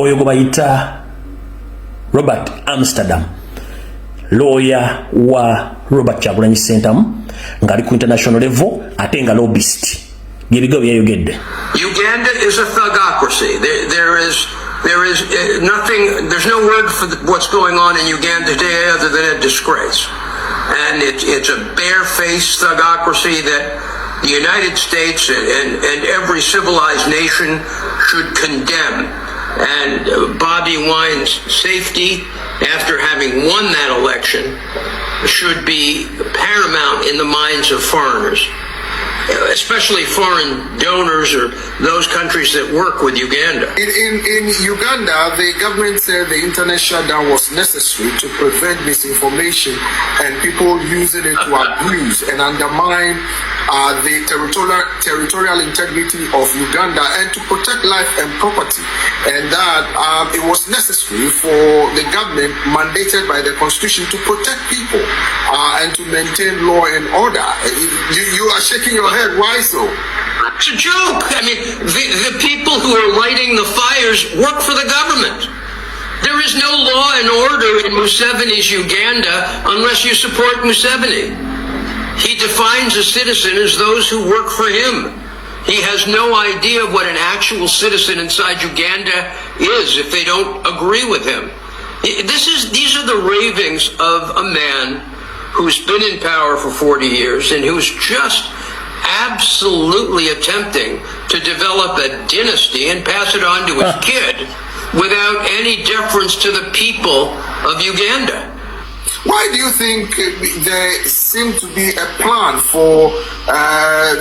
oyo gwe bayita Robert Amsterdam, lawyer wa Robert Kyagulanyi Ssentamu ng'ali ku international level ate nga lobbyist. Byebigo byayogedde. Uganda is a thugocracy. There is nothing, there's no word for what's going on in Uganda today other than a disgrace. And it's a barefaced thugocracy that the United States and every civilized nation should condemn. And Bobby Wine's safety, after having won that election, should be paramount in the minds of foreigners, especially foreign donors or those countries that work with Uganda. In Uganda, the government said the internet shutdown was necessary to prevent misinformation and people using it to abuse and undermine the territorial integrity of Uganda and to protect life and property. And that it was necessary for the government mandated by the constitution to protect people and to maintain law and order. You are shaking your head. Why so? It's a joke. I mean, the people who are lighting the fires work for the government. There is no law and order in Museveni's Uganda unless you support Museveni. He defines a citizen as those who work for him. He has no idea of what an actual citizen inside Uganda is if they don't agree with him. These are the ravings of a man who's been in power for 40 years and who's just absolutely attempting to develop a dynasty and pass it on to his kid without any deference to the people of Uganda. Why do you think there seemed to be a plan for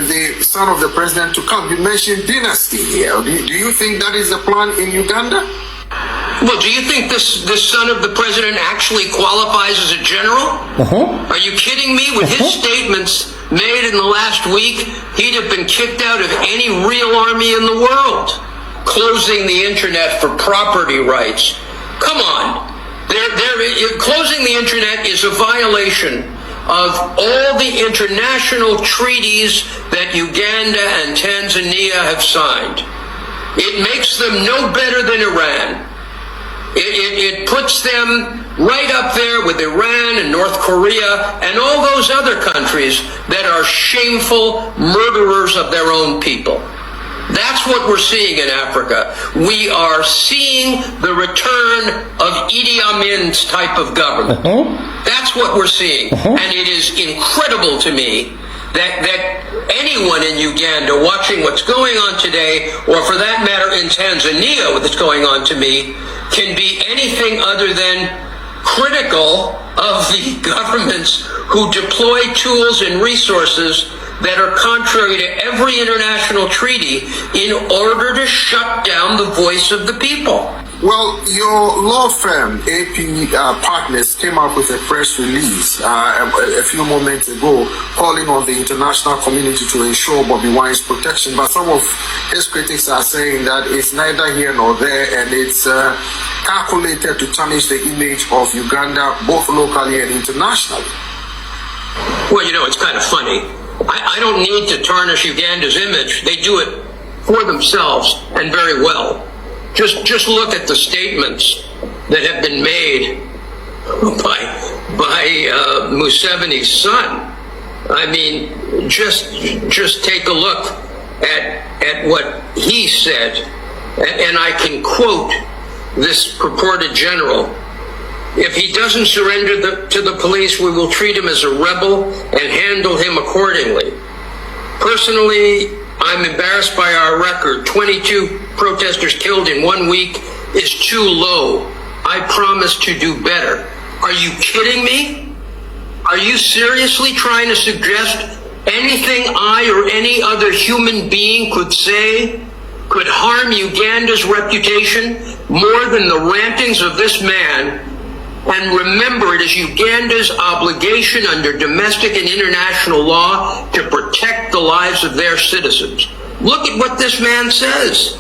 the son of the president to come? You mentioned dynasty here. Do you think that is the plan in Uganda? Well, do you think this son of the president actually qualifies as a general? Are you kidding me? With his statements made in the last week, he'd have been kicked out of any real army in the world. Closing the internet for property rights. Come on. Closing the internet is a violation of all the international treaties that Uganda and Tanzania have signed. It makes them no better than Iran. It puts them right up there with Iran and North Korea and all those other countries that are shameful murderers of their own people. That's what we're seeing in Africa. We are seeing the return of Idi Amin's type of government. That's what we're seeing. And it is incredible to me that anyone in Uganda watching what's going on today, or for that matter in Tanzania what's going on to me, can be anything other than critical of the governments who deploy tools and resources that are contrary to every international treaty in order to shut down the voice of the people. Well, your law firm, AP Partners, came up with a press release a few moments ago calling on the international community to ensure Bobby Wine's protection. But some of his critics are saying that it's neither here nor there and it's calculated to tarnish the image of Uganda both locally and internationally. Well, you know, it's kind of funny. I don't need to tarnish Uganda's image. They do it for themselves and very well. Just look at the statements that have been made by Museveni's son. I mean, just take a look at what he said, and I can quote this purported general. If he doesn't surrender to the police, we will treat him as a rebel and handle him accordingly. Personally, I'm embarrassed by our record. 22 protesters killed in 1 week is too low. I promise to do better. Are you kidding me? Are you seriously trying to suggest anything I or any other human being could say could harm Uganda's reputation more than the rantings of this man? And remember, it is Uganda's obligation under domestic and international law to protect the lives of their citizens. Look at what this man says.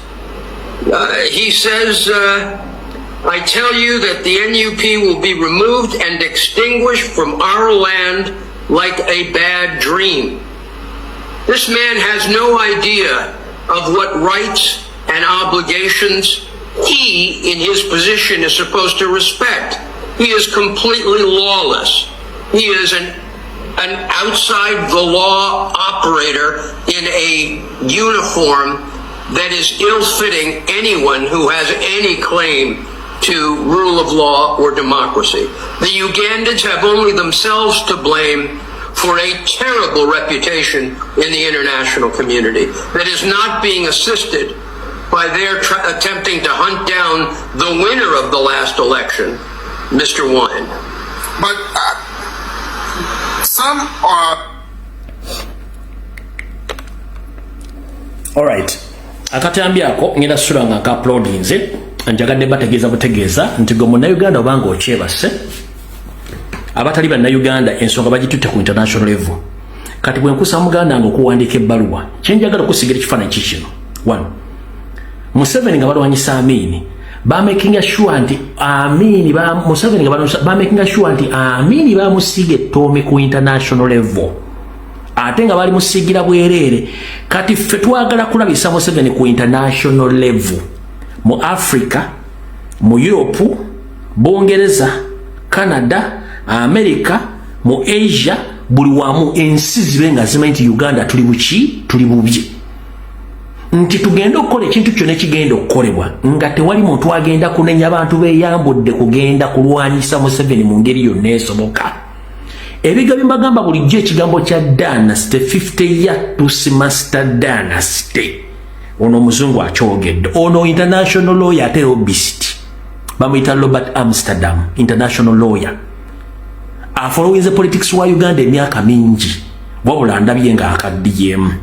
He says, I tell you that the NUP will be removed and extinguished from our land like a bad dream. This man has no idea of what rights and obligations he, in his position, is supposed to respect. He is completely lawless. He is an outside the law operator in a uniform that is ill-fitting anyone who has any claim to rule of law or democracy. The Ugandans have only themselves to blame for a terrible reputation in the international community that is not being assisted by their attempting to hunt down the winner of the last election, Mr. Wine. But some are... All right. Akatambi ako ngenda sura nga ka uploadinze njagadde bategeeza butegeeza nti gwe munnayuganda obanga okyebase abatali bannayuganda ensonga bagitutte ku international level. Kati bwe nkusa muganda nga okuwandiika ebbaluwa kyenjagala okusigira ekifaananyi kikino. 1. Museveni nga balwanyisa Amini bamakinga sure nti Amini Museveni nga bamakinga sure nti Amini bamusiga ettoomi ku international level ate nga bali musigira bwereere. Kati ffe twagala kulabisa Museveni ku international level mu Africa, mu Europe, Bungereza, Canada, America, mu Asia, buli wamu ensi zibe nga zimanyi nti Uganda tuli buki tuli bubi. Nti tugenda okukola ekintu kyonna ekigenda okukolebwa nga tewali muntu agenda kunenya abantu beeyambudde kugenda kulwanyisa Museveni mu ngeri yonna esoboka. Ebigambo mbagamba bulijjo ekigambo kya dynasty 50 ya Tusimasta dynasty. Ono omuzungu akyogedde. Ono international lawyer ate lobbyist. Bamuyita Robert Amsterdam, international lawyer. Afolowinze politics wa Uganda emyaka mingi. Wabula ndabye nga akaddiyeemu.